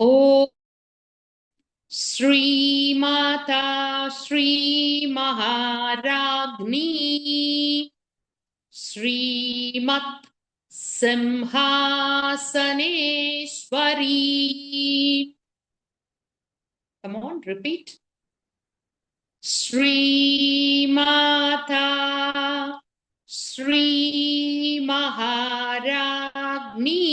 O Shri Mata Shri महाराज्ञी श्रीमत् Simhasaneshwari. Come on, repeat. Shri Mata Shri Maharagni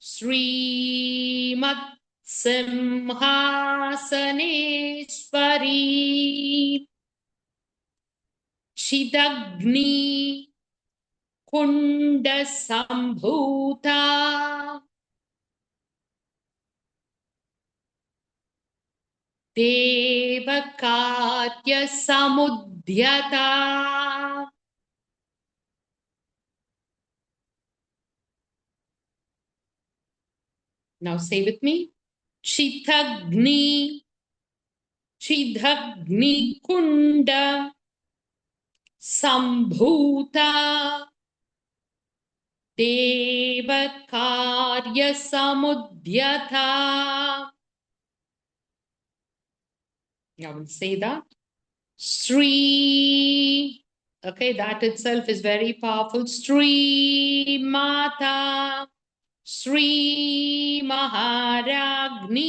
Shrimat Simhasaneshwari Chidagni Kunda Sambhuta Devakatya Samudhyata. Now say with me. Chidagni Chidagni Kunda Sambhuta Devakarya Samudhyata. Now we'll say that. Sri. Okay, that itself is very powerful. Sri Mata Sri Maharagni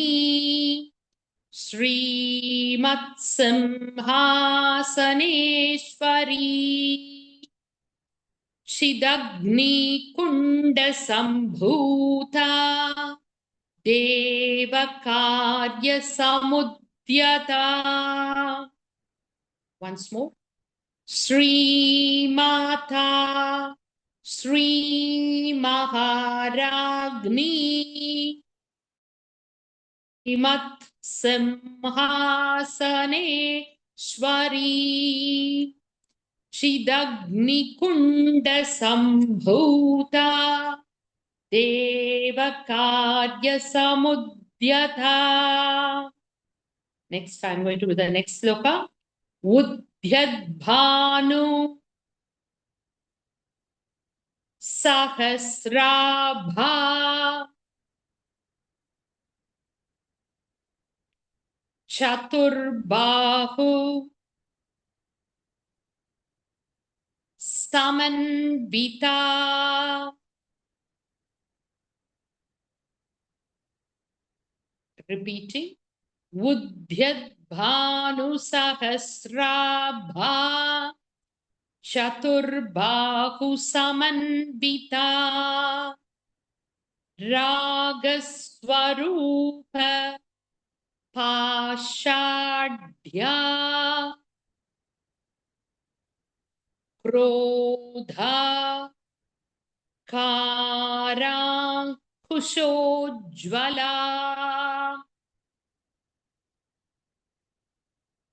Srimat Simhasaneshwari Chidagni Kunda Sambhuta Devakarya Samudhyata. Once more. Sri Mata Sri Maharagni Imat Simhasaneshwari Chidagni Kunda Sambhuta Devakarya Samudhyata. Next, I'm going to do the next sloka. Udhyadbhanu Sahasrabha Chaturbahu Samanvita. Repeating. Udhyadbhanu Sahasrabha Chaturbahu Samanvita Ragaswarupa Pashadhya Krodha Karankushojvala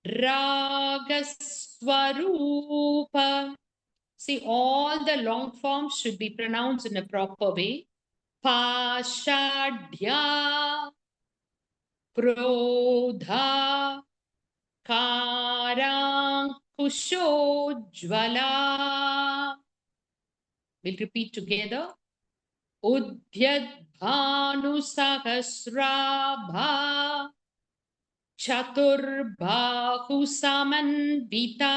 Ragaswarupa. See, all the long forms should be pronounced in a proper way. Pashadhya Krodha Karankushojvala. We'll repeat together. Udhyadbhanu Sahasrabha Chaturbahu Samanvita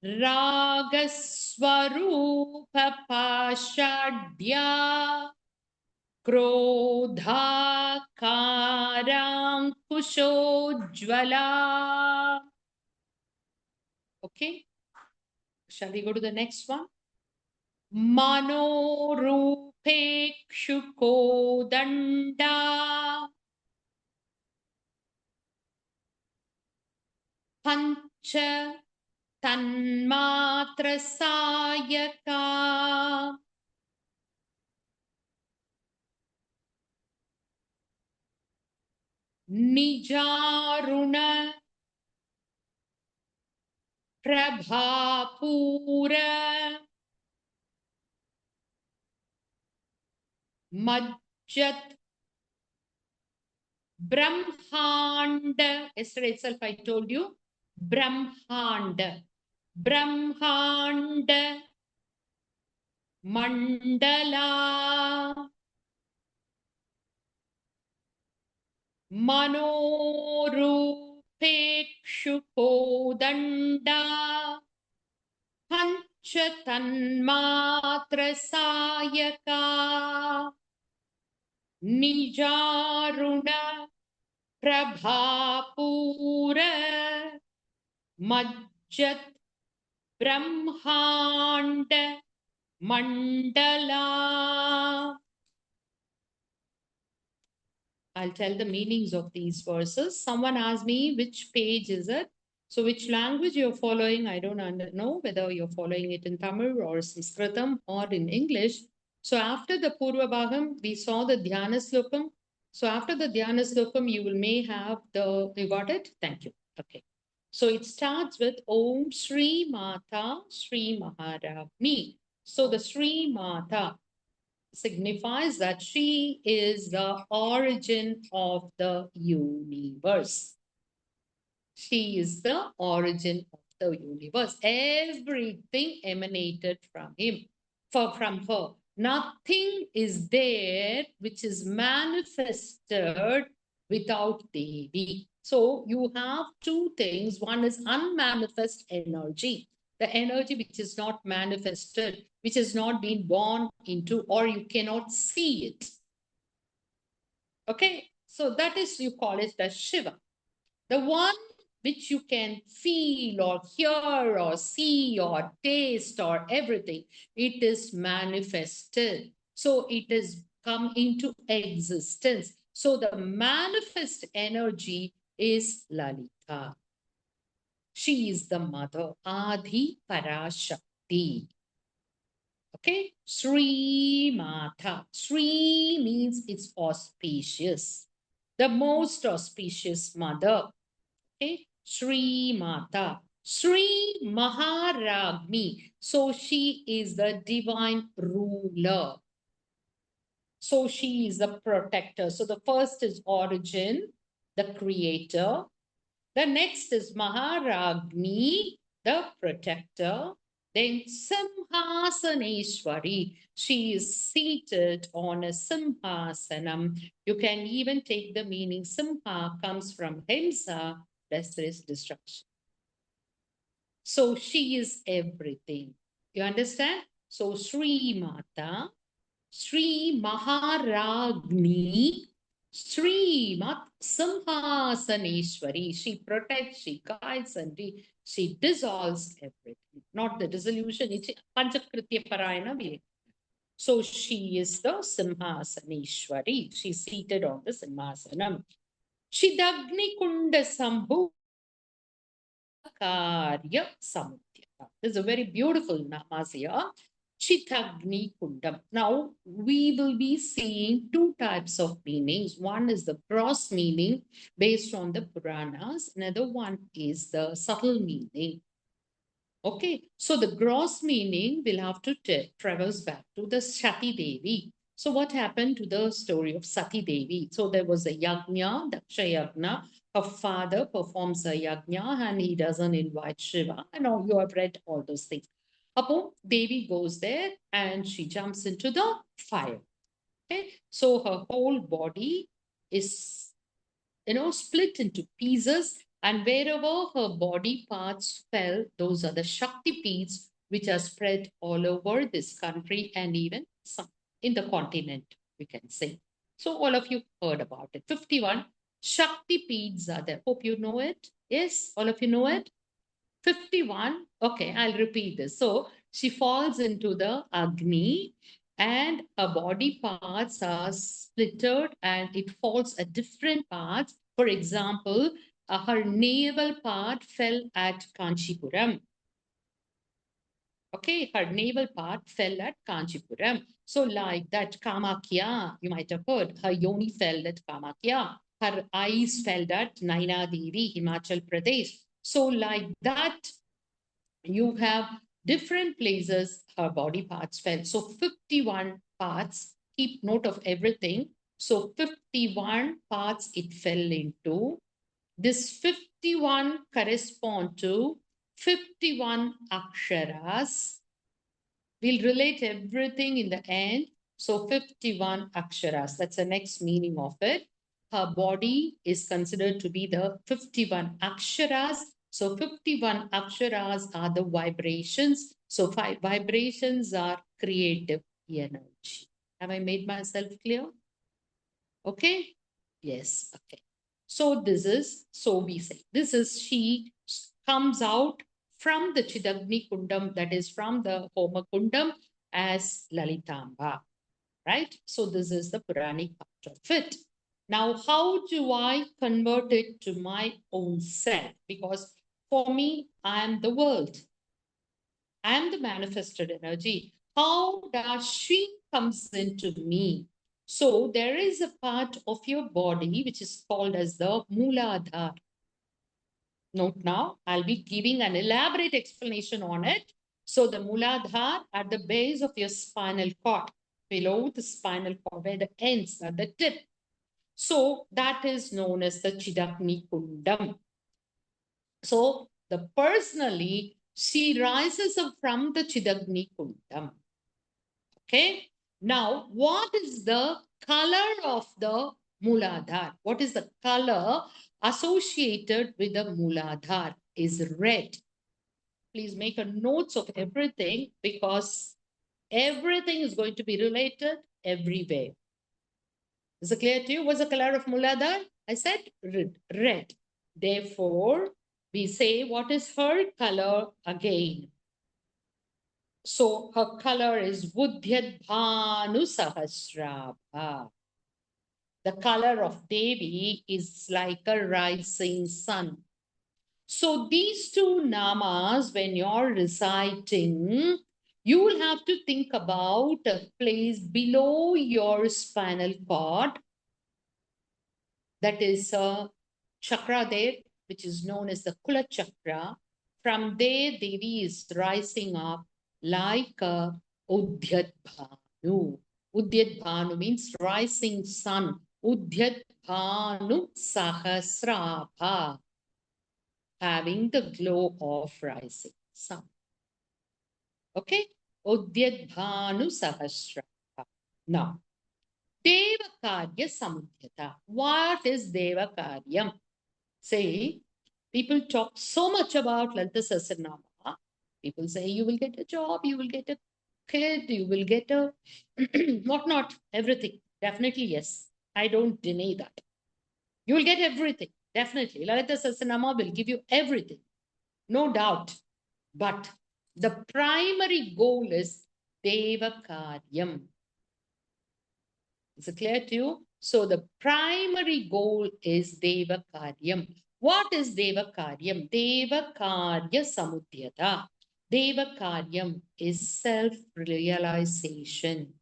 Ragaswarupa Pashadhya Krodha Karankushojvala. Okay, shall we go to the next one? Manorupekshuko Danda Pancha Tanmatra Sayaka Nijaruna Prabhapura Majjat Brahmanda. Yesterday itself I told you. Brahmanda. Brahmanda Mandala Manorupekshuko danda pancha tanmatra sayaka nijaruna prabhapura majjat brahmanda mandala. I'll tell the meanings of these verses. Someone asked me which page is it. So which language you're following, I don't know whether you're following it in Tamil or Sanskritam or in English. So after the Purva Bhagam, we saw the Dhyana Slokam. So after the Dhyana Slokam, you may have you got it? Thank you. Okay. So it starts with Om Shri Mata Shri Maharagni. So the Shri Mata signifies that she is the origin of the universe. She is the origin of the universe. Everything emanated from from her. Nothing is there which is manifested without Devi. So you have two things. One is unmanifest energy, the energy which is not manifested, which has not been born into, or you cannot see it. Okay, so that is, you call it as Shiva. The one which you can feel or hear or see or taste or everything, it is manifested. So it has come into existence. So the manifest energy is Lalita. She is the mother, Adi Parashakti. Okay, Sri Mata. Sri means it's auspicious, the most auspicious mother. Okay, Sri Mata. Sri Maharagni. So she is the divine ruler. So she is the protector. So the first is origin, the creator. The next is Maharagni, the protector. Then Simhasaneshwari. She is seated on a Simhasanam. You can even take the meaning Simha comes from Himsa, that is destruction. So she is everything. You understand? So Sri Mata, Sri Maharagni, Sri Mat Simhasaneshwari. She protects, she guides, and she dissolves everything. Not the dissolution, it's Panchakritya Parayana. So she is the Simhasaneshwari. She's seated on the Simhasanam. Shidagni Kunda Sambhu Karya Samudhyata. This is a very beautiful namasya. Chitagni Kundam. Now, we will be seeing two types of meanings. One is the gross meaning based on the Puranas. Another one is the subtle meaning. Okay, so the gross meaning will have to traverse back to the Sati Devi. So what happened to the story of Sati Devi? So there was a yajna, Daksha yajna. Her father performs a yajna and he doesn't invite Shiva. I know you have read all those things. Apo Devi goes there and she jumps into the fire. Okay, so her whole body is, split into pieces, and wherever her body parts fell, those are the Shakti peats which are spread all over this country and even some in the continent, we can say. So all of you heard about it. 51 Shakti peats are there. Hope you know it. Yes, all of you know it. 51. Okay, I'll repeat this. So she falls into the Agni and her body parts are splittered and it falls at different parts. For example, her navel part fell at Kanchipuram. Okay, her navel part fell at Kanchipuram. So like that Kamakya, you might have heard, her yoni fell at Kamakya. Her eyes fell at Naina Devi, Himachal Pradesh. So like that, you have different places her body parts fell. So 51 parts, keep note of everything. So 51 parts it fell into. This 51 correspond to 51 aksharas. We'll relate everything in the end. So 51 aksharas, that's the next meaning of it. her body is considered to be the 51 aksharas. So 51 aksharas are the vibrations. So 5 vibrations are creative energy. Have I made myself clear? Okay. Yes. Okay. So we say, she comes out from the Chidagni Kundam, that is from the Homa Kundam, as Lalitamba, right? So this is the Puranic part of it. Now, how do I convert it to my own self? Because for me, I am the world. I am the manifested energy. How does she comes into me? So there is a part of your body which is called as the Mooladhara. Note now, I'll be giving an elaborate explanation on it. So the Mooladhara at the base of your spinal cord, below the spinal cord, where the ends at the tip. So that is known as the Chidagni Kundam. So the personally, she rises up from the Chidagni Kundam. Okay. Now, what is the color of the Mooladhara? What is the color associated with the Mooladhara? Is red. Please make a notes of everything because everything is going to be related everywhere. Is it clear to you? What's the color of Mooladhara? I said red. Red. Therefore, we say what is her color again? So her color is Buddhyat Bhanu Sahasrabha. The color of Devi is like a rising sun. So these two namas, when you're reciting, you will have to think about a place below your spinal cord. That is a chakra there, which is known as the Kula chakra. From there, Devi is rising up like a Udyat Bhanu. Udyat Bhanu means rising sun. Udyat Bhanu Sahasrabha, having the glow of rising sun. Okay? Udyat Bhanu Sahasrabha. Now, Devakarya Samudhyata. What is Devakaryam? Say, people talk so much about Lalita Sahasranama. People say you will get a job, you will get a kid, you will get a whatnot, everything. Definitely, yes. I don't deny that. You will get everything. Definitely. Lalita Sahasranama will give you everything. No doubt. But the primary goal is Devakaryam. Is it clear to you? So the primary goal is Devakaryam. What is Devakaryam? Devakarya Samudhyata. Devakaryam is self-realization,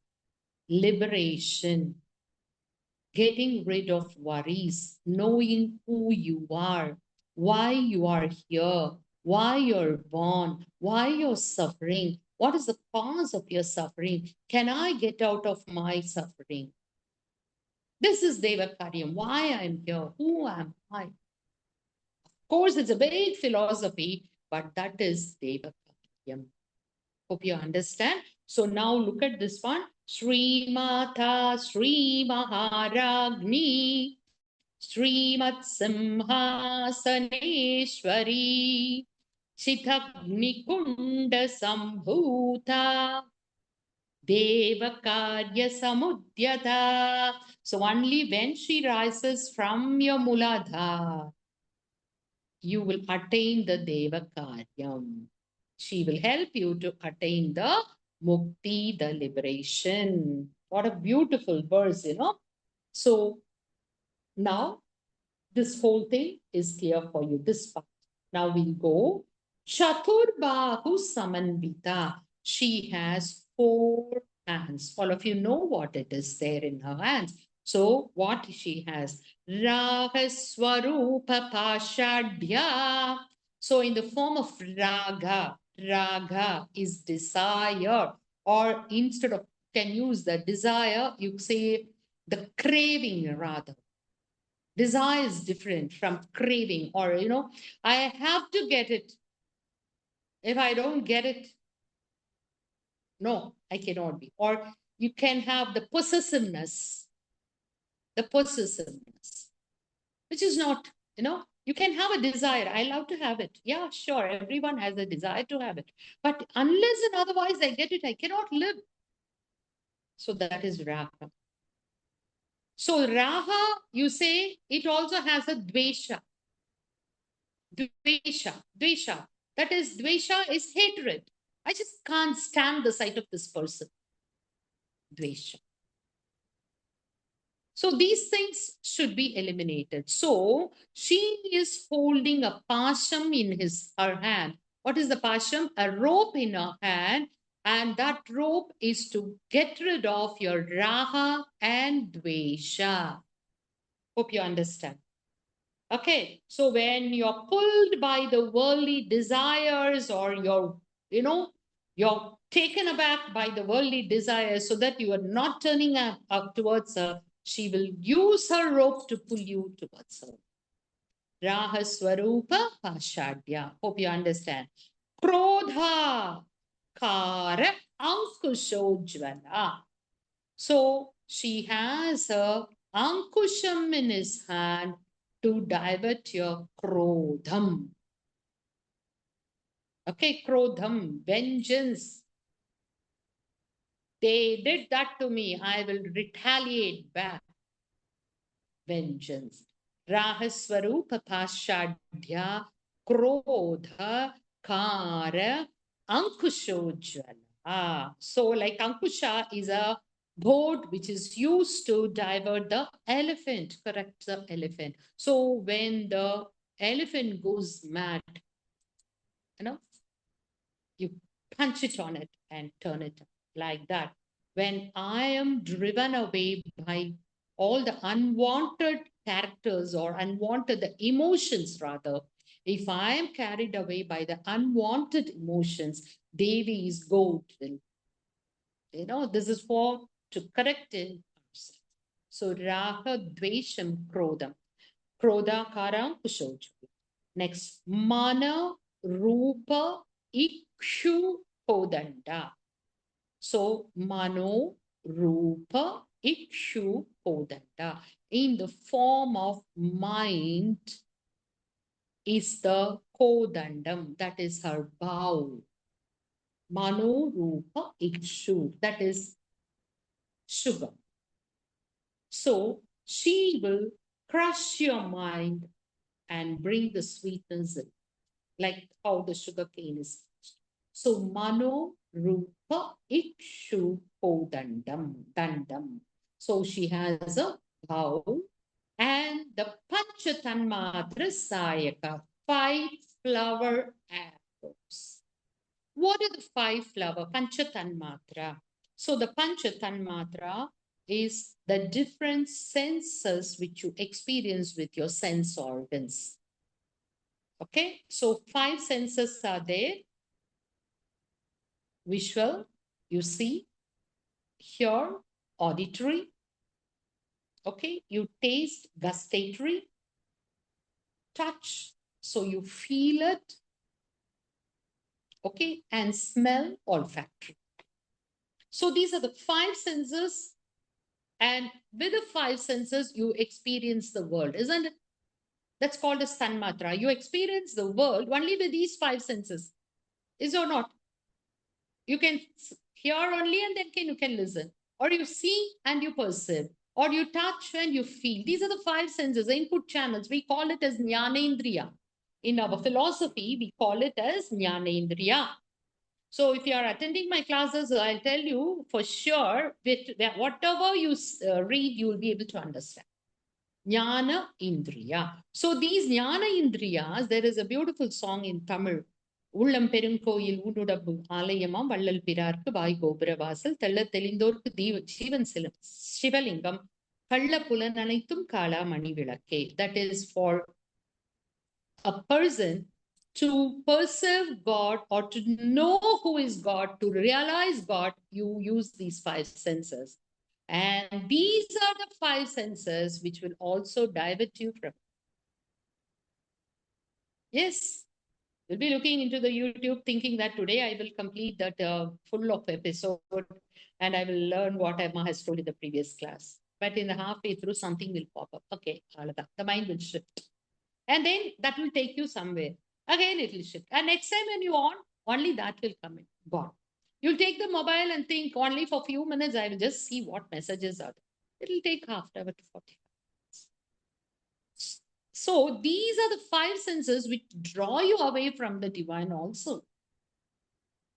liberation, getting rid of worries, knowing who you are, why you are here, why you're born, why you're suffering, what is the cause of your suffering? Can I get out of my suffering? This is Devakaryam. Why I'm here? Who am I? Of course, it's a big philosophy, but that is Devakaryam. Hope you understand. So now look at this one. Sri Mata Sri Maharagni Srimat Simhasaneshwari Chitagni Kunda Sambhuta Devakarya Samudyata. So only when she rises from your Mooladhara, you will attain the Devakaryam. She will help you to attain the Mukti, the liberation. What a beautiful verse, you know. So now this whole thing is clear for you, this part. Now we'll go. Chaturbahu Samanvita. She has 4 hands. All of you know what it is there in her hands. So what she has? Ragaswarupa Pashadya. So in the form of Raga, Raga is desire, or instead of can use the desire, you say the craving rather. Desire is different from craving, or, you know, I have to get it. If I don't get it, no, I cannot be. Or you can have the possessiveness. the possessiveness, which is not, you can have a desire. I love to have it. Yeah, sure. Everyone has a desire to have it. But unless and otherwise I get it, I cannot live. So that is raga. So raga, you say, it also has a dvesha. Dvesha. That is, dvesha is hatred. I just can't stand the sight of this person. Dvesha. So these things should be eliminated. So she is holding a pasham in her hand. What is the pasham? A rope in her hand. And that rope is to get rid of your raga and dvesha. Hope you understand. Okay. So when you're pulled by the worldly desires, or you're taken aback by the worldly desires, so that you are not turning up towards her, she will use her rope to pull you towards her. Raha Swarupa Pashadya. Hope you understand. Krodha Kara Ankushojvala. So she has a Ankusham in his hand to divert your Krodham. Okay, Krodham, vengeance. They did that to me. I will retaliate back. Vengeance. Rahaswarupa Pashadya Krodha Kara Ankushojvala. So like Ankusha is a board which is used to divert the elephant, correct the elephant. So when the elephant goes mad, you punch it on it and turn it like that. When I am driven away by all the unwanted characters, or unwanted the emotions rather, if I am carried away by the unwanted emotions, Devi's goat will, this is for to correct it. So Raha Dvesham Krodham. Krodha Karam Kushoju. Next, Mana Rupa Ikshu Kodanda. So Mano Rupa Ikshu Kodanda. In the form of mind is the Kodandam, that is her bow. Mano Rupa Ikshu, that is sugar. So she will crush your mind and bring the sweetness in, like how the sugar cane is. So Mano Rupa Ikshu Dandam. So she has a bow, and the Panchatanmatra Sayaka, 5 flower arrows. What are the 5 flower Panchatanmatra? So the Panchatanmatra is the different senses which you experience with your sense organs. Okay, so 5 senses are there. Visual, you see, hear, auditory. Okay, you taste, gustatory. Touch, so you feel it. Okay, and smell, olfactory. So these are the 5 senses, and with the 5 senses, you experience the world, isn't it? That's called as Tanmatra. You experience the world only with these 5 senses, is or not? You can hear only, and then you can listen, or you see and you perceive, or you touch and you feel. These are the 5 senses, the input channels. We call it as Jnanendriya. In our philosophy, we call it as Jnanendriya. So if you are attending my classes, I'll tell you for sure, whatever you read, you will be able to understand. Jnana Indriya. So these Jnana Indriyas, there is a beautiful song in Tamil. உள்ளம் பெருங்கோயில் ஊனுடம்பு ஆலயமாம் வள்ளல் பிரார்க்கு வாய் கோபுர வாசல் தெள்ள தெளிந்தோர்க்கு ஜீவன் சிவலிங்கம் கள்ள புலன் அனைத்தும் காலா மணி விளக்கே. That is for a person to perceive God, or to know who is God, to realize God. You use these 5 senses. And these are the 5 senses which will also divert you from. Yes, you'll be looking into the YouTube thinking that today I will complete that full of episode, and I will learn what Emma has told in the previous class. but in the halfway through, something will pop up. Okay, the mind will shift. And then that will take you somewhere. Again, it will shift. And next time when you on, only that will come in. Gone. You'll take the mobile and think only for a few minutes, I will just see what messages are there. It will take half an hour to 40 minutes. So these are the five senses which draw you away from the divine also.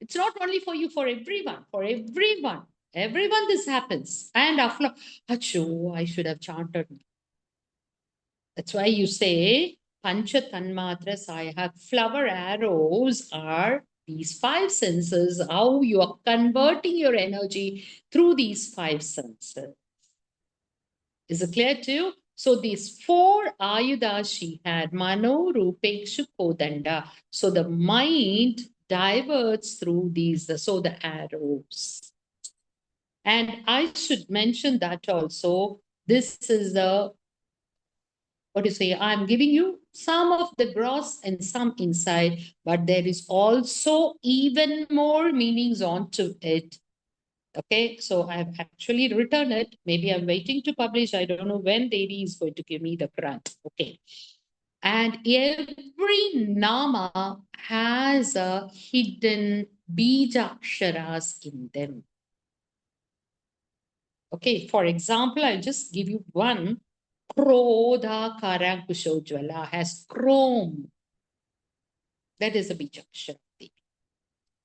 It's not only for you, for everyone, for everyone. Everyone this happens. And after, acho, I should have chanted. That's why you say Pancha Tanmatra Sayaha. Flower arrows are these five senses, how you are converting your energy through these five senses. Is it clear to you? So these four ayudas she had, Mano, Rupekshu, Kodanda. So the mind diverts through these, so the arrows. And I should mention that also, this is the, what do you say, I'm giving you some of the gross and some inside, but there is also even more meanings onto it. Okay, so I've actually written it. Maybe I'm waiting to publish. I don't know when Devi is going to give me the grant. Okay. And every nama has a hidden bijaksharas in them. Okay, for example, I'll just give you one. Krodha Karankushojwala has chrome. That is a bijakshara.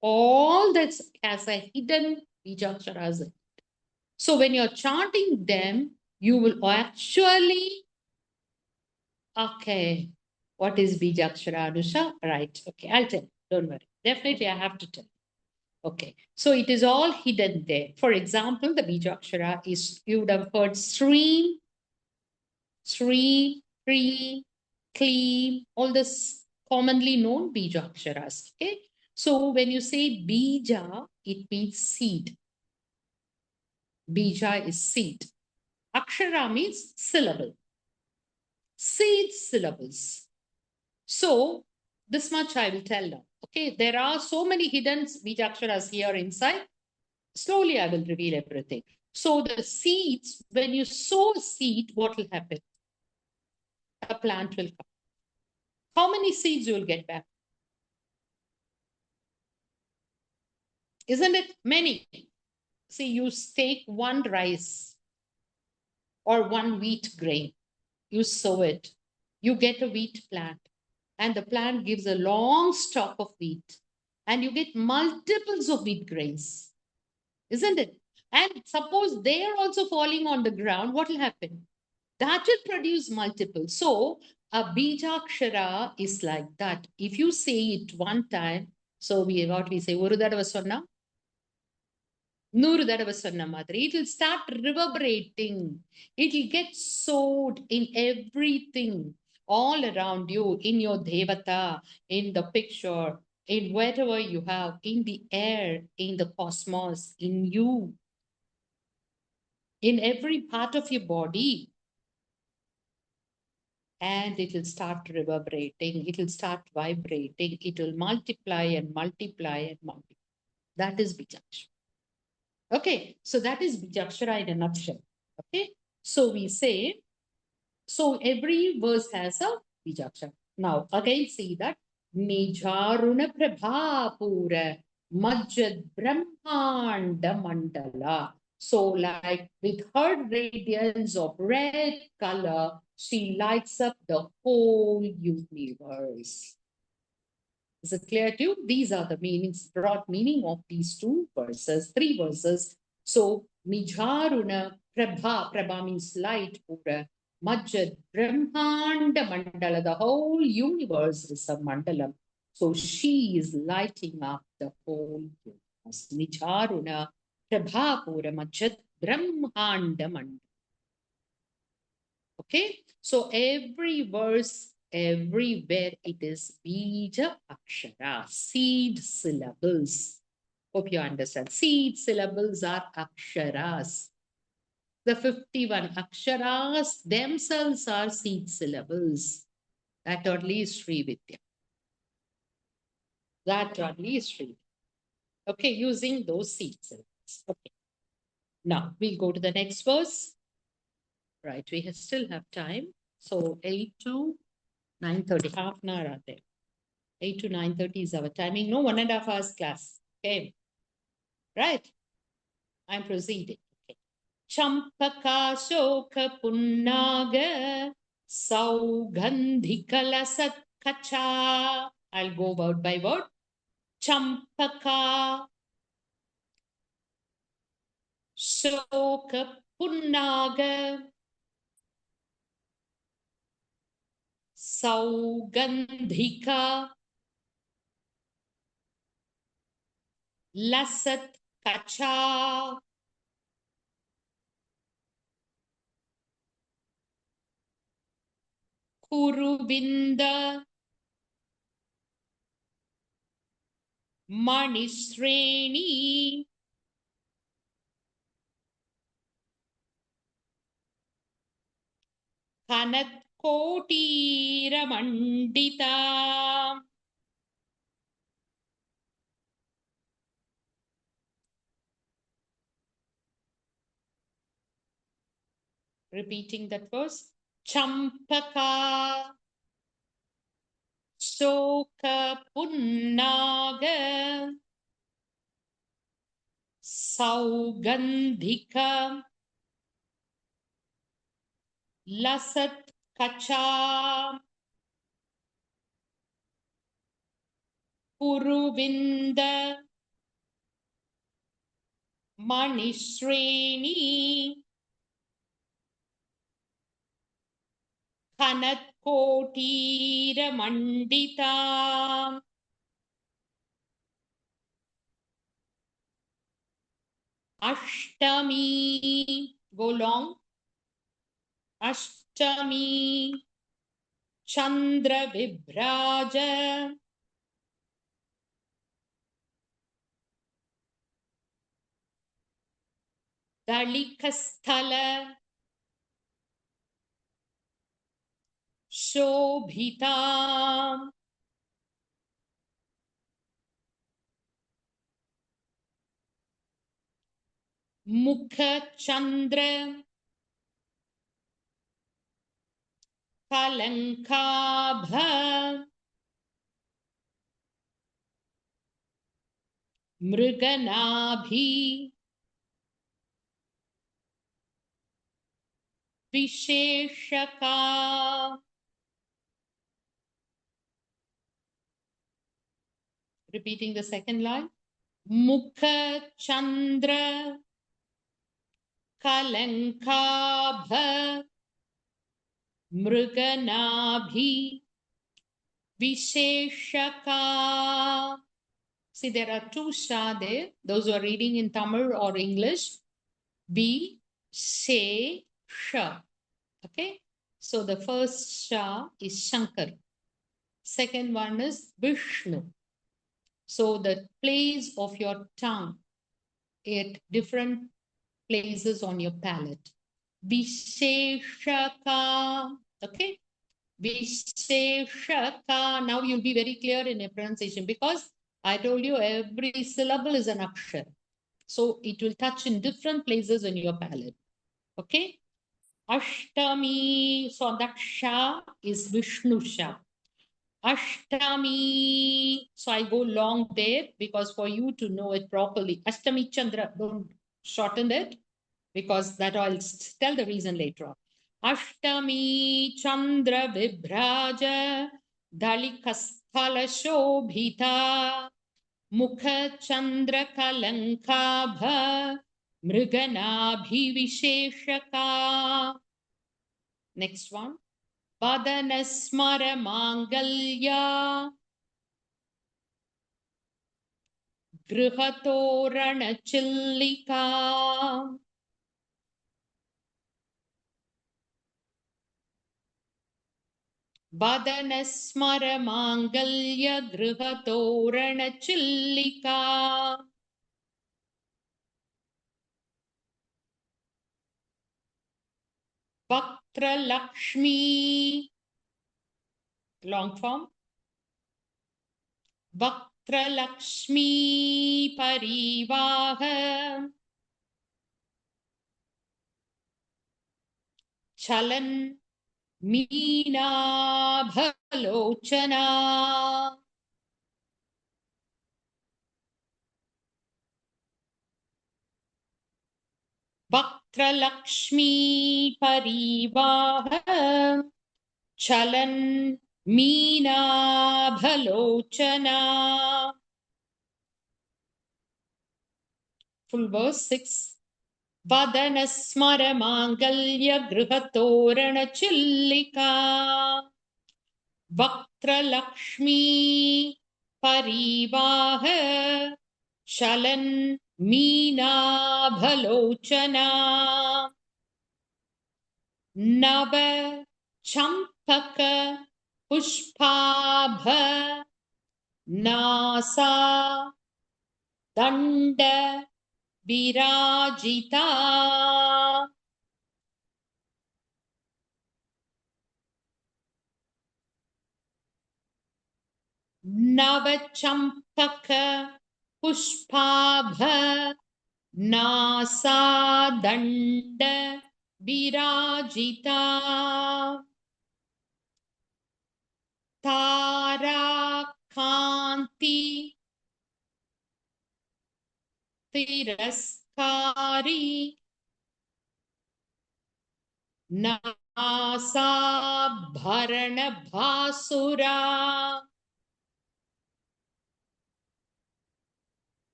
All that has a hidden bijaksharas. So when you're chanting them, you will actually, okay, what is bijakshara, Anusha? Right, okay, I'll tell you. Don't worry. Definitely, I have to tell you. Okay, so it is all hidden there. For example, the bijakshara is, you would have heard Sri, Sri, Pri, Kli, all this commonly known bijaksharas. Okay, so when you say bija, it means seed. Bija is seed. Akshara means syllable. Seed syllables. So this much I will tell now. Okay, there are so many hidden bijaksharas here inside. Slowly I will reveal everything. So the seeds, when you sow a seed, what will happen? A plant will come. How many seeds you will get back? Isn't it many? See, you take one rice or one wheat grain, you sow it, you get a wheat plant, and the plant gives a long stalk of wheat, and you get multiples of wheat grains, isn't it? And suppose they are also falling on the ground, what will happen? That will produce multiple. So a bijakshara is like that. If you say it one time, so we say, Oru thadava sonna, Nuru thadava sonna madri, it will start reverberating. It will get sowed in everything all around you, in your devata, in the picture, in whatever you have, in the air, in the cosmos, in you, in every part of your body. And it will start reverberating, it will start vibrating, it will multiply and multiply and multiply. That is bijakshara. Okay, so that is bijakshara in a nutshell. Okay, so we say, so every verse has a bijakshara. Now, again, see that Nijaruna Prabhapura Majjad Brahmanda Mandala. So, like with her radiance of red color, she lights up the whole universe. Is it clear to you? These are the meanings, broad meaning of these two verses, three verses. So, Nijaruna Prabha, Prabha means light, Pura, Majjad Brahmanda Mandala, the whole universe is a mandalam. So, she is lighting up the whole universe. Nijaruna Prabha Pura Majjad Brahmanda Mandala. Okay, so every verse, everywhere it is bija akshara, seed syllables. Hope you understand. Seed syllables are aksharas. The 51 aksharas themselves are seed syllables. That only is Sri Vidya. That only is Sri Vidya. Okay, using those seed syllables. Okay. Now we'll go to the next verse. Right, we still have time. So 8 to 9:30, half an hour are there. 8 to 9:30 is our timing. No 1.5 hours class. Okay. Right. I'm proceeding. Okay. Champaka Shoka Punnaga Saugandhikala Satkacha. I'll go word by word. Champaka Shoka Punnaga Saugandhika Lasat Kacha. Kuruvinda Manishreni Kanatkotiramandita. Repeating that verse. Champaka Shoka Punnaga Saugandhika Lasat Kacha Puruvinda Manishreni Kanatkotiramandita. Ashtami, go long. Ashtami, Chandra Vibraja, Dalikasthala, Shobhita, Mukha Chandra, Kalankabha, Mriganabhi, Visheshaka. Repeating the second line. Mukha Chandra, Kalankabha, Mriganabhi, Visheshaka. See, there are two sha there. Those who are reading in Tamil or English, B, she, sha. Okay. So the first sha is Shankar. Second one is Vishnu. So the place of your tongue at different places on your palate. Visheshaka. Okay. Visheshaka. Now you'll be very clear in your pronunciation because I told you every syllable is an akshar. So it will touch in different places in your palate. Okay. Ashtami. So that sha is Vishnu sha. Ashtami. So I go long there because for you to know it properly. Ashtami Chandra. Don't shorten it because that I'll tell the reason later on. Ashtami Chandra Vibraja Dalikasthala Shobhita Mukha Chandra Kalankabha Mriganabhivisheshaka. Next one. Vadanasmara Mangalya Grihatorana Chillika. Vadanasmara Mangalya Grihatorana Chillika. Vaktra Lakshmi. Long form. Vaktra Lakshmi Parivaha चलन मीनाभलोचना वक्त्रलक्ष्मी परिवाह चलन मीनाभलोचना. Full verse 6. वदन स्मर मांगल्य गृहतोरण चिल्लिका वक्त्रलक्ष्मी परिवाह चलन मीनाभलोचना नव Champak पुष्पाभ NASA दंड विराजिता नव Champak पुष्पाभ NASA दंड विराजिता तारा कांति तिरस्कारी नासाभरण भासुरा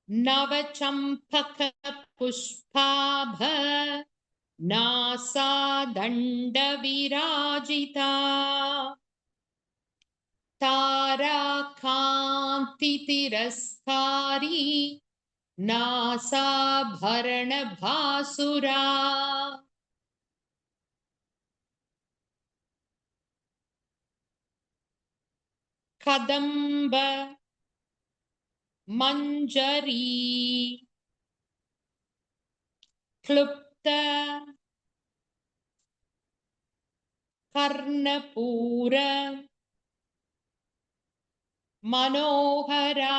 नव Champak पुष्पाभ NASA दंड विराजिता तारा कांति तिरस्कारी नासाभरण भासुरा कदंब मंजरी क्लुप्त कर्णपूर मनोहरा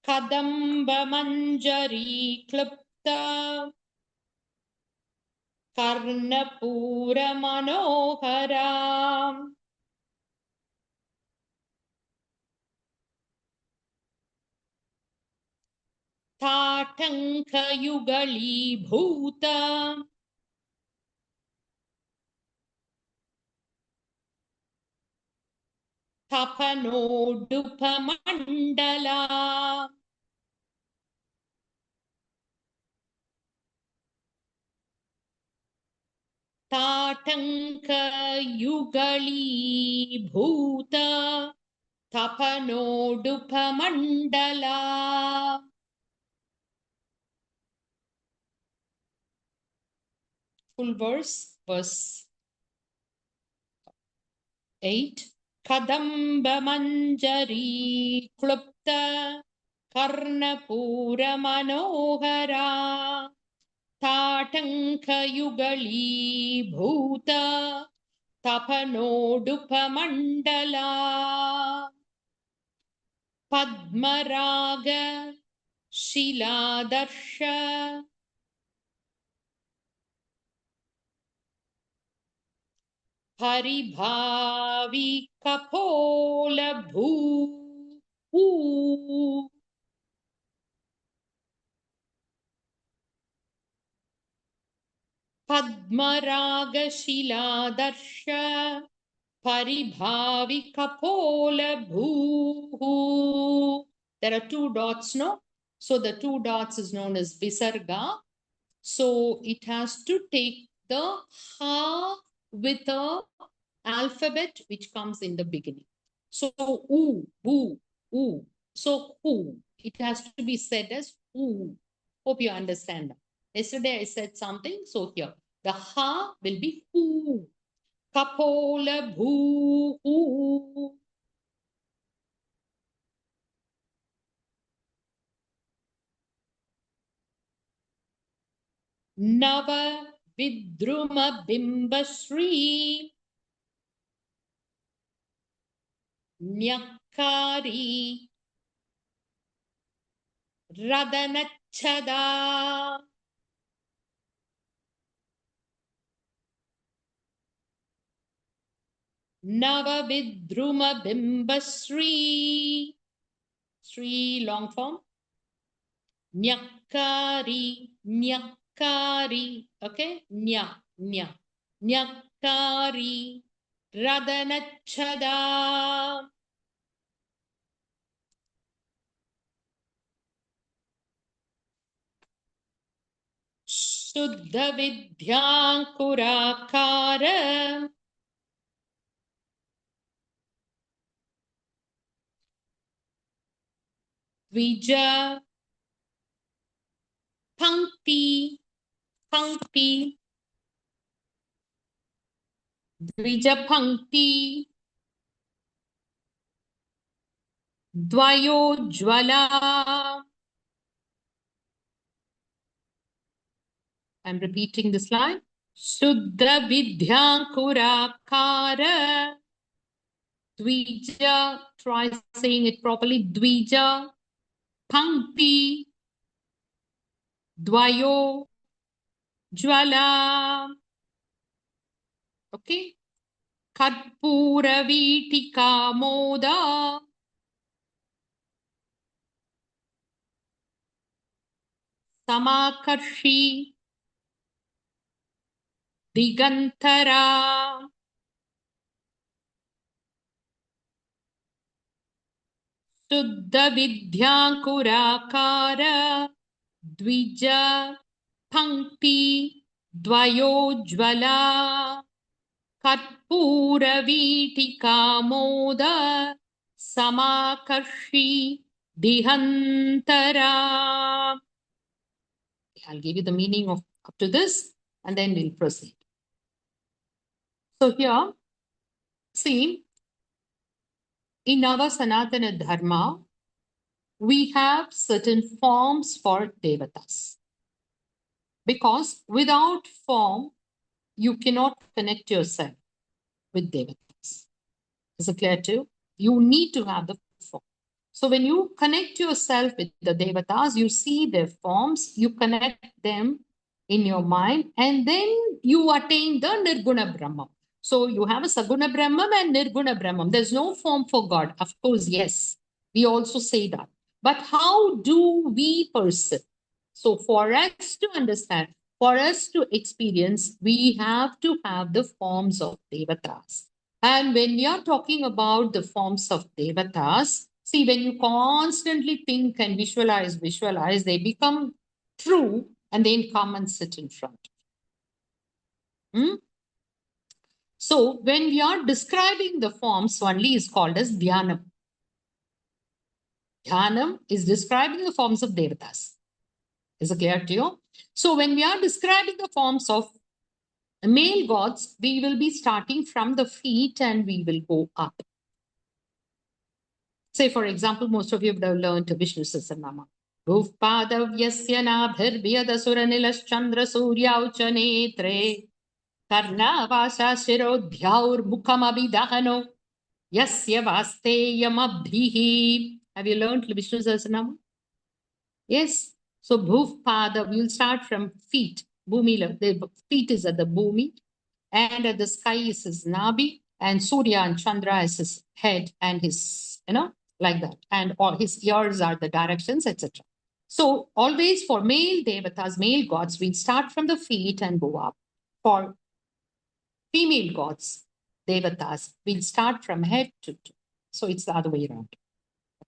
कदंब मंजरी क्लुप्त कर्णपूर मनोहरा ताटंक युगलीभूत तपनोडुपमंडला ताटंक युगलीभूत तपनोडुपमंडला. Full verse, verse 8. कदंब मंजरी क्लुप्त कर्णपूर मनोहरा ताटंक युगलीभूत तपनोडुपमंडला पद्मराग शिलादर्श परिभावी कपोल भू पद्मराग शिलादर्श परिभावी कपोल भू. There are two dots, no? So the two dots is known as visarga. So it has to take the ha with a alphabet which comes in the beginning. So oo, boo, oo. So oo. It has to be said as oo. Hope you understand that. Yesterday I said something. So here the ha will be oo. Kapola bhoo oo. Nava Vidruma Bimbasri Nyakari Radanachada. Navavidruma Bimbasri. Sri long form. Nyakari, Nyakari. Okay? Nya. Nyakari. Radanachada. Shuddha Vidyankurakara. Dvija. Pankti. Dvija Pankti. Dvayo Jwala. I'm repeating this line. Shuddha Vidyankurakara. Dvija, try saying it properly. Dvija, Pankti, Dvayo, Jwala. Okay. Karpura Vitika Moda. Samakarshi, Digantara. Shuddha Vidyankurakara. Dvija, Pankti, Dvayo, Jwala. Karpura Vitika Moda. Samakarshi, Dihantara. I'll give you the meaning of up to this and then we'll proceed. So here, see, in our Sanatana Dharma, we have certain forms for devatas. Because without form, you cannot connect yourself with devatas. Is it clear to you? You need to have the form. So when you connect yourself with the devatas, you see their forms, you connect them in your mind, and then you attain the Nirguna Brahma. So you have a Saguna Brahman and Nirguna Brahman. There's no form for God. Of course, yes, we also say that. But how do we perceive? So for us to understand, for us to experience, we have to have the forms of devatas. And when we are talking about the forms of devatas, see, when you constantly think and visualize, they become true and then come and sit in front. So when we are describing the forms, only is called as Dhyanam. Dhyanam is describing the forms of devatas. Is it clear to you? So when we are describing the forms of male gods, we will be starting from the feet and we will go up. Say, for example, most of you would have learned Vishnu Sahasranama. Bhuvpadavyasya nabhiryadasuranilashchandra suryaucha netre karnavasa shirodhyaur mukhamabhidahano yasya vasteyamabhihi. Have you learned Vishnu Sahasranama? Yes. So Bhuvpada, we'll start from feet. Bhumi, the feet is at the Bhumi, and at the sky is his Nabi, and Surya and Chandra is his head and his, like that. And all his ears are the directions, etc. So always for male devatas, male gods, we start from the feet and go up. For female gods, devatas, we'll start from head to toe. So it's the other way around.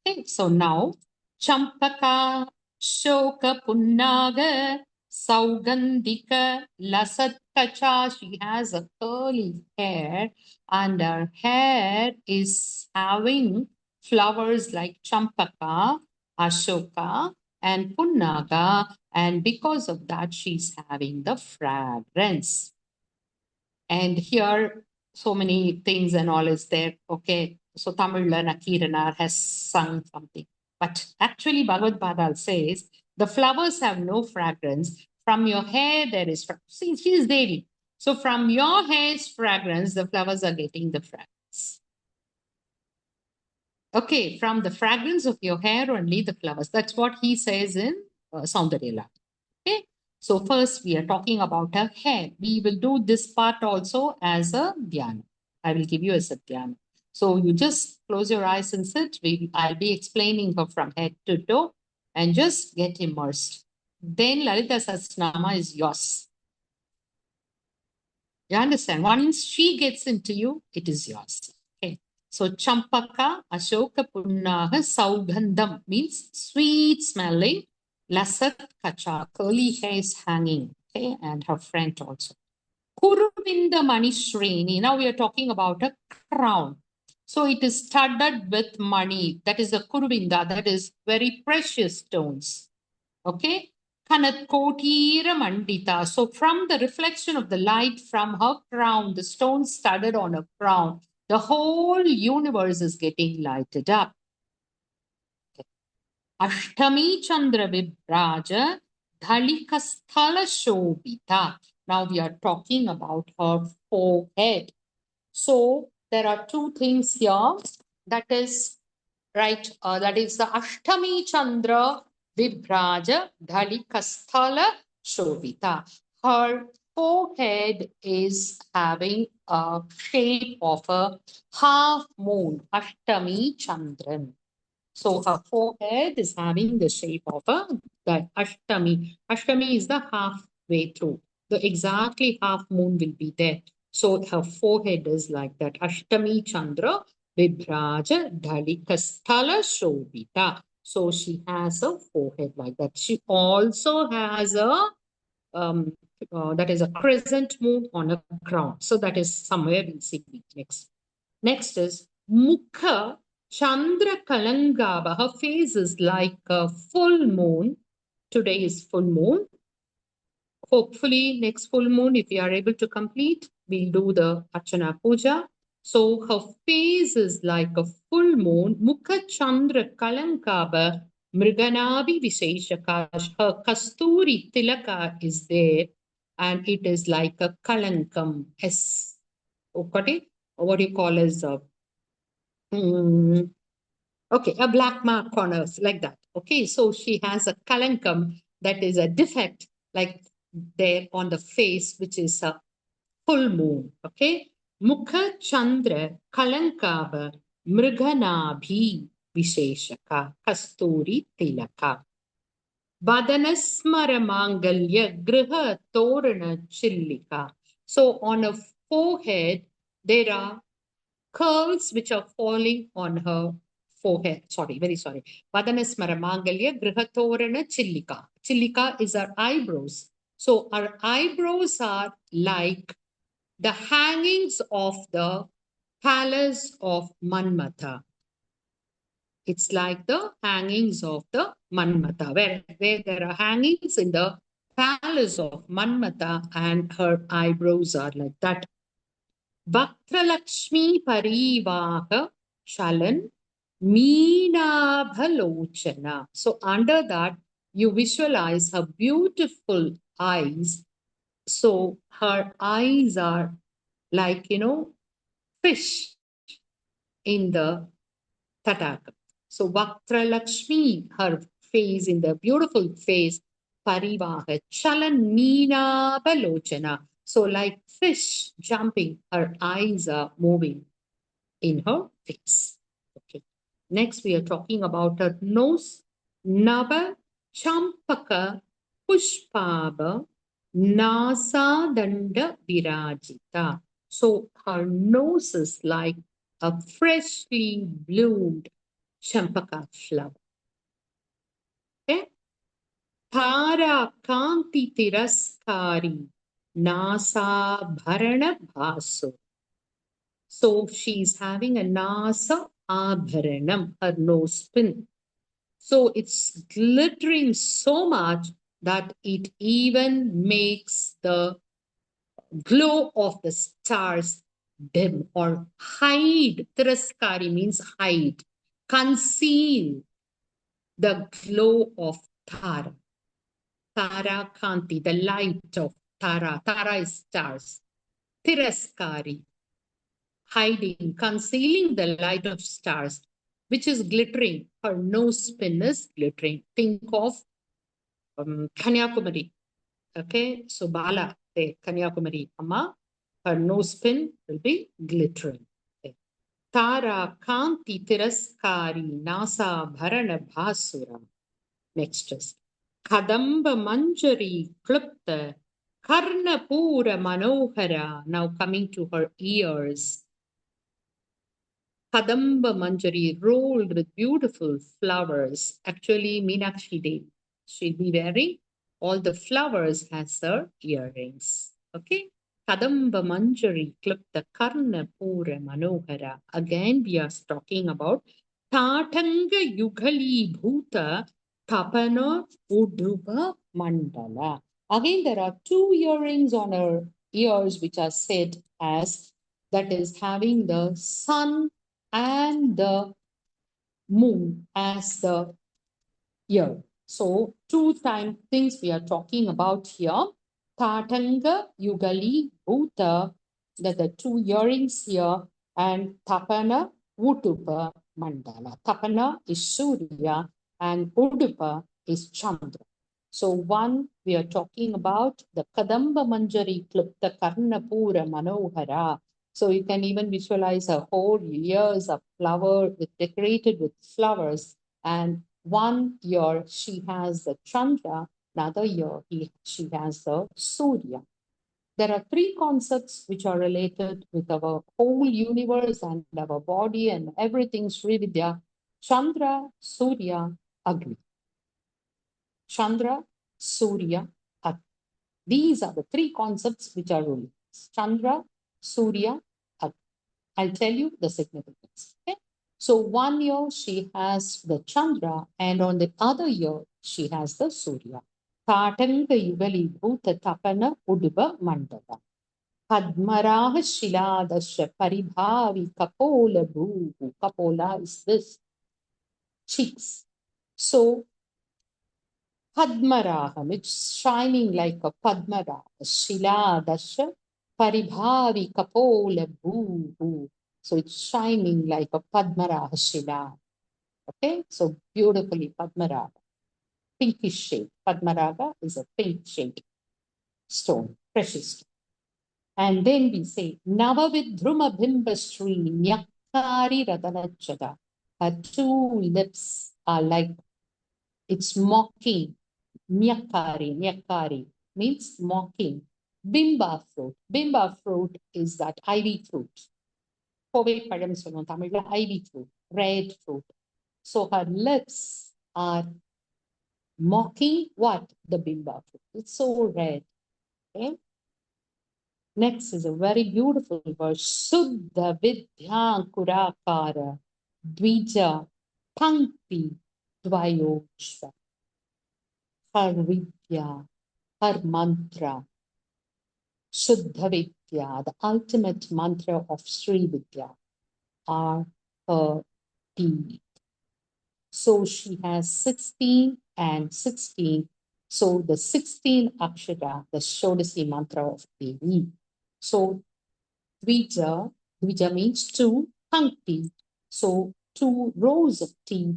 Okay, so now Champaka, Shoka Punnaga, Saugandhika, Lasatkacha. She has a curly hair and her hair is having flowers like Champaka, Ashoka, and Punnaga. And because of that, she's having the fragrance. And here, so many things and all is there. Okay. So Tamilla Nakirana has sung something. But actually, Bhagavad Padal says the flowers have no fragrance. From your hair, there is fragrance. See, she is Devi. So from your hair's fragrance, the flowers are getting the fragrance. Okay, from the fragrance of your hair only the flowers. That's what he says in Soundarya. Okay, so first we are talking about her hair. We will do this part also as a dhyana. I will give you as a dhyana. So you just close your eyes and sit. I'll be explaining her from head to toe and just get immersed. Then Lalita Sahasranama is yours. You understand? Once she gets into you, it is yours. Okay. So Champaka Ashoka Punnaha Saugandham means sweet smelling. Lasat Kacha, curly hair is hanging. Okay, and her friend also. Kuruvinda Manishrini. Now we are talking about a crown. So it is studded with money. That is a Kuruvinda, that is very precious stones. Okay. Kanatkotira Mandita. So from the reflection of the light from her crown, the stone studded on her crown, the whole universe is getting lighted up. Ashtami Chandra Vibraja Dhalikasthala Shobita. Now we are talking about her forehead. So there are two things here. That is right. That is the Ashtami Chandra Vibraja Dhalikasthala Shobita. Her forehead is having a shape of a half moon, Ashtami Chandran. So her forehead is having the shape of that Ashtami. Ashtami is the halfway through. The exactly half moon will be there. So her forehead is like that. Ashtami Chandra Vibraja Dhalikasthala Shobita. So she has a forehead like that. She also has a that is a crescent moon on a crown. So that is somewhere we'll see next. Next is Mukha Chandra Kalangaba. Her face is like a full moon. Today is full moon. Hopefully, next full moon, if we are able to complete, we'll do the Archana Puja. So her face is like a full moon. Mukha Chandra Kalankaba Mriganabi Visheshakash. Her Kasturi Tilaka is there, and it is like a Kalankam. S. Okay, what do you call as a okay, a black mark on us like that. Okay, so she has a kalankam, that is a defect like there on the face, which is a full moon. Okay, Mukha Chandra Kalankava Mriganabhi Visheshaka Kasturi Tilaka. Vadanasmara Mangalya Griha Torana Chillika. So on her forehead, there are curls which are falling on her forehead. Sorry, very sorry. Vadanasmara Mangalya Grihatorana Chillika. Chillika is our eyebrows. So our eyebrows are like the hangings of the palace of Manmatha. It's like the hangings of the Manmatha, where there are hangings in the palace of Manmatha, and her eyebrows are like that. Vaktralakshmi Parivaha Shalan Meenabhalochana. So under that, you visualize her beautiful eyes. So her eyes are like, fish in the Tataka. So Vaktralakshmi, her face in the beautiful face, Parivaha Chalan Meenabhalochana. So like fish jumping, her eyes are moving in her face. Okay. Next, we are talking about her nose. Nava Champaka Pushpaba Nasa Danda Virajita. So her nose is like a freshly bloomed Champaka flower. Okay. Tara Kanti Tiraskari Nasa Bharana Bhaso. So she's having a Nasa Abharanam, her nose pin. So it's glittering so much that it even makes the glow of the stars dim or hide. Tiraskari means hide, conceal the glow of Tara. Tara Kanti, the light of Tara. Tara is stars. Tiraskari, hiding, concealing the light of stars. which is glittering. Her nose pin is glittering. Think of Kanyakumari. Okay, so Bala, the Kanyakumari Amma, her nose pin will be glittering. Okay. Tara Kanti Tiraskari Nasa Bharana Bhasura. Next is Kadamba Manjari Klupta Karna Pura Manohara. Now coming to her ears. Kadamba Manjari rolled with beautiful flowers. Actually, Meenakshi Devi, she'll be wearing all the flowers as her earrings. Okay. Kadamba Manjari Klipta Karna Pura Manohara. Again, we are talking about Tatanga Yugali Bhuta Tapana Udrupa Mandala. Again, there are two earrings on her ears which are said as that is having the sun and the moon as the ear. So two time things we are talking about here. Tatanga, Yugali, Bhuta, that the two earrings here, and Tapana, Udupa, Mandala. Tapana is Surya and Udupa is Chandra. So one, we are talking about the Kadamba Manjari Klipta Karnapura Manohara. So you can even visualize a whole ears of flower with decorated with flowers, and one year she has the Chandra, another year she has the Surya. There are three concepts which are related with our whole universe and our body and everything Sri Vidya. Chandra, Surya, Agni. Chandra, Surya, Agni. These are the three concepts which are ruling. Chandra, Surya, Agni. I'll tell you the significance. Okay? So one year she has the Chandra, and on the other year she has the Surya. Tatanga Yugali Bhuta Tapana Uduba Mandala. Padmaraha Shiladasha Paribhavi Kapola Bhu. Kapola is this cheeks. So Padmaraham, it's shining like a Padmaraha. Shiladasha Paribhavi Kapola Bhu. So it's shining like a Padmaraha Shila. Okay, so beautifully Padmaraga, pinkish shade. Padmaraga is a pink shade stone, precious stone. And then we say Navavidhruma Bimbastri Nyakari Radanachada. Her two lips are like it's mocking. Nyakari means mocking. Bimba fruit is that ivy fruit. Kove padam solvom Tamil, ivy fruit, red fruit. So her lips are mocking what? The Bimba fruit. It's so red. Okay. Next is a very beautiful verse. Suddha Vidya Kurakara Dvija Pankti Dvayojva. Her Vidya, her mantra. Suddha Vidya, the ultimate mantra of Sri Vidya, are her teeth. So she has 16 and 16. So the 16 Akshara, the Shodasi mantra of Devi. So Dvija means two, Pankti. So two rows of teeth,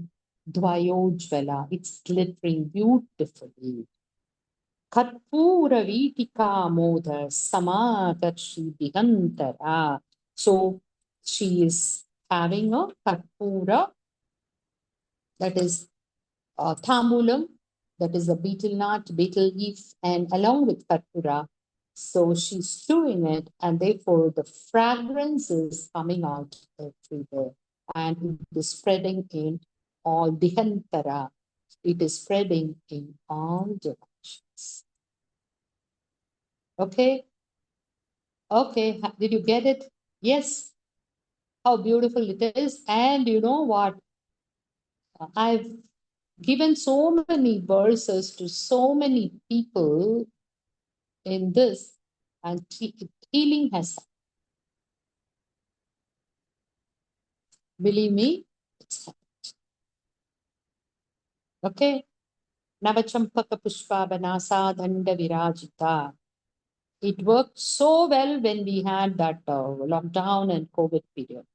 Dvayojvala, it's glittering beautifully. Karpura Vitika Moda Samakarshi Dihantara. So she is having a Karpura, that is Tambulam, that is a betel nut, betel leaf, and along with Karpura. So she's chewing it, and therefore the fragrance is coming out everywhere. And it is spreading in all Dihantara. It is spreading in all directions. Okay? Okay, did you get it? Yes. How beautiful it is. And you know what? I've given so many verses to so many people in this, and healing has, believe me, it's happened. Okay. Navachampaka Pushpa Banasa Danda Virajita. It worked so well when we had that lockdown and COVID period.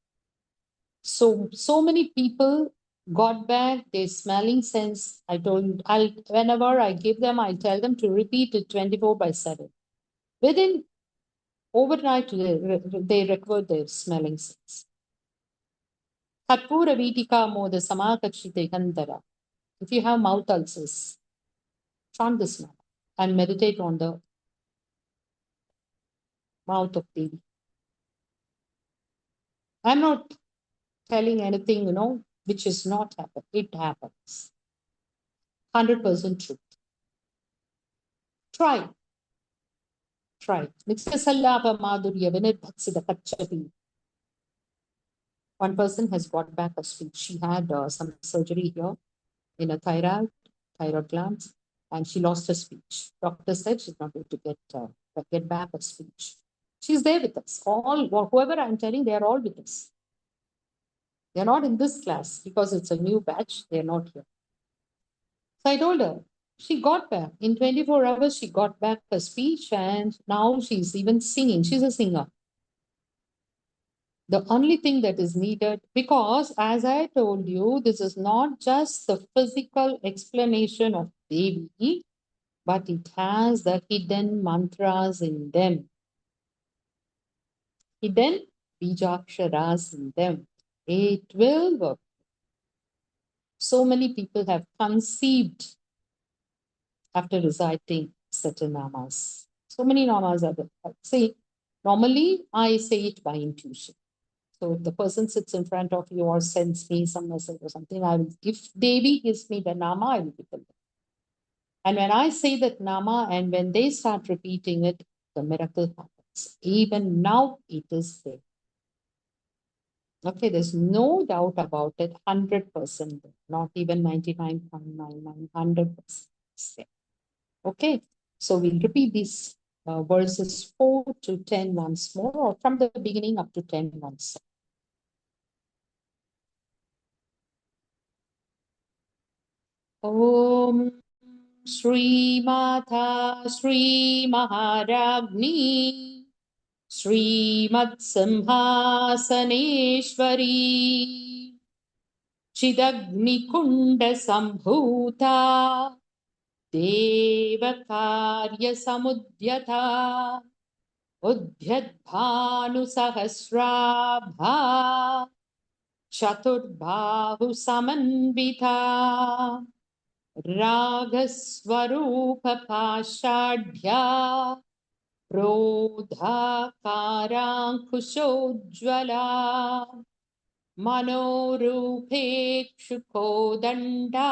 So many people got back their smelling sense. Whenever I give them, I tell them to repeat it 24/7. Within overnight, they recover their smelling sense. Karpura Vitika Moda Samakachite Kandara. If you have mouth ulcers, chant this now and meditate on the mouth of Devi. I'm not telling anything, which is not happened. It happens. 100% truth. Try. Nityasallapa madhurya vinirbatsida kachati. One person has got back her speech. She had some surgery here in a thyroid gland, and she lost her speech. Doctor said she's not going to get back her speech. She's there with us. Whoever I'm telling, they are all with us. They're not in this class because it's a new batch. They're not here. So I told her, she got back. In 24 hours, she got back her speech, and now she's even singing. She's a singer. The only thing that is needed, because as I told you, this is not just the physical explanation of Devi, but it has the hidden mantras in them, hidden bijaksharas in them. It will work. So many people have conceived after reciting certain namas. So many namas are there. See, normally I say it by intuition. So if the person sits in front of you or sends me some message or something, if Devi gives me the nama, I will give them. And when I say that nama and when they start repeating it, the miracle happens. Even now, it is there. Okay, there's no doubt about it, 100%, not even 99.99, 100%. Okay, so we'll repeat these verses 4 to 10 once more, or from the beginning up to 10 once. Om Shri Mata Shri Maharagni Srimad Simhasaneshwari Chidagni Kunda Sambhuta Devakarya Samudyata Udhyadbhanu Sahasrabha Chaturbhahu Samanvita Ragaswarupa Pashadhya Prodhakarankushojjvala Manorupekshukodanda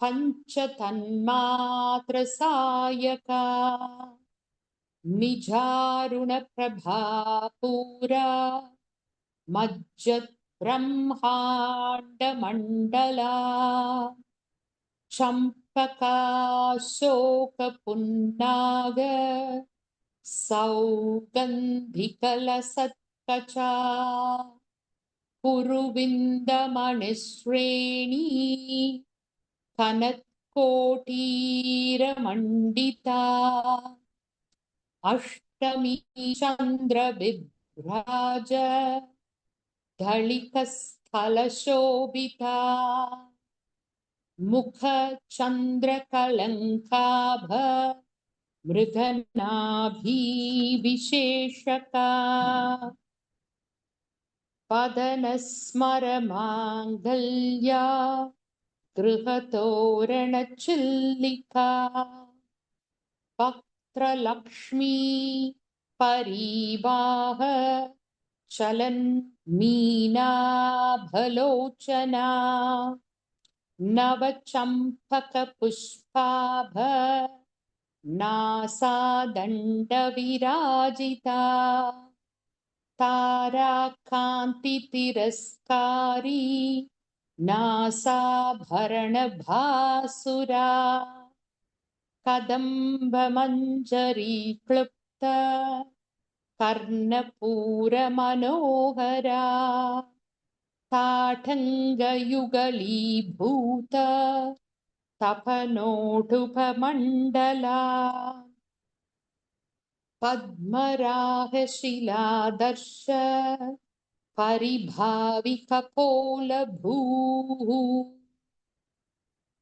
Panchatanmatrasayaka Nijaruna Prabhapura Majjat Brahmanda Mandala Champaka Shoka Punnaga Saugandhikala Satkacha Puruvinda Manishreni Kanatkotira Mandita Ashtami Chandra Vibraja Dhalikasthala Shobita Mukha Chandra Kalankabha Mridhanabhi Visheshaka Padanasmara Mangalya Grihatorana Chillika Paktra Lakshmi Parivaha Chalan Meena Bhalochana Navachampaka Pushpabha Nasadanda Tarakanti Tiraskari Nasabharana Bhasura Kadamba Manjari Klupta Karnapura Manohara Tatanga Yugali Bhuta Tapanotupa Mandala Padmaraha Shila Darsha परिभाविकपोलभूः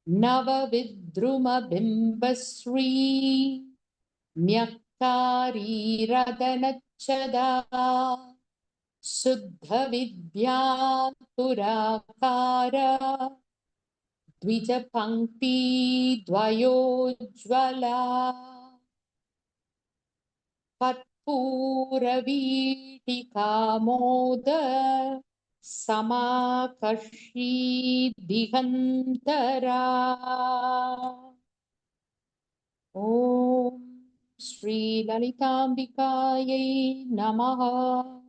नवविद्रुमबिम्बश्री म्यक्तारीरदनच्छदा शुद्धविद्यान्तुराकार द्विजपङ्क्ति द्वयोज्ज्वला कर्पूरवीटिकामोद समाकर्षी दिगन्तरा। ॐ श्रीललिताम्बिकायै नमः।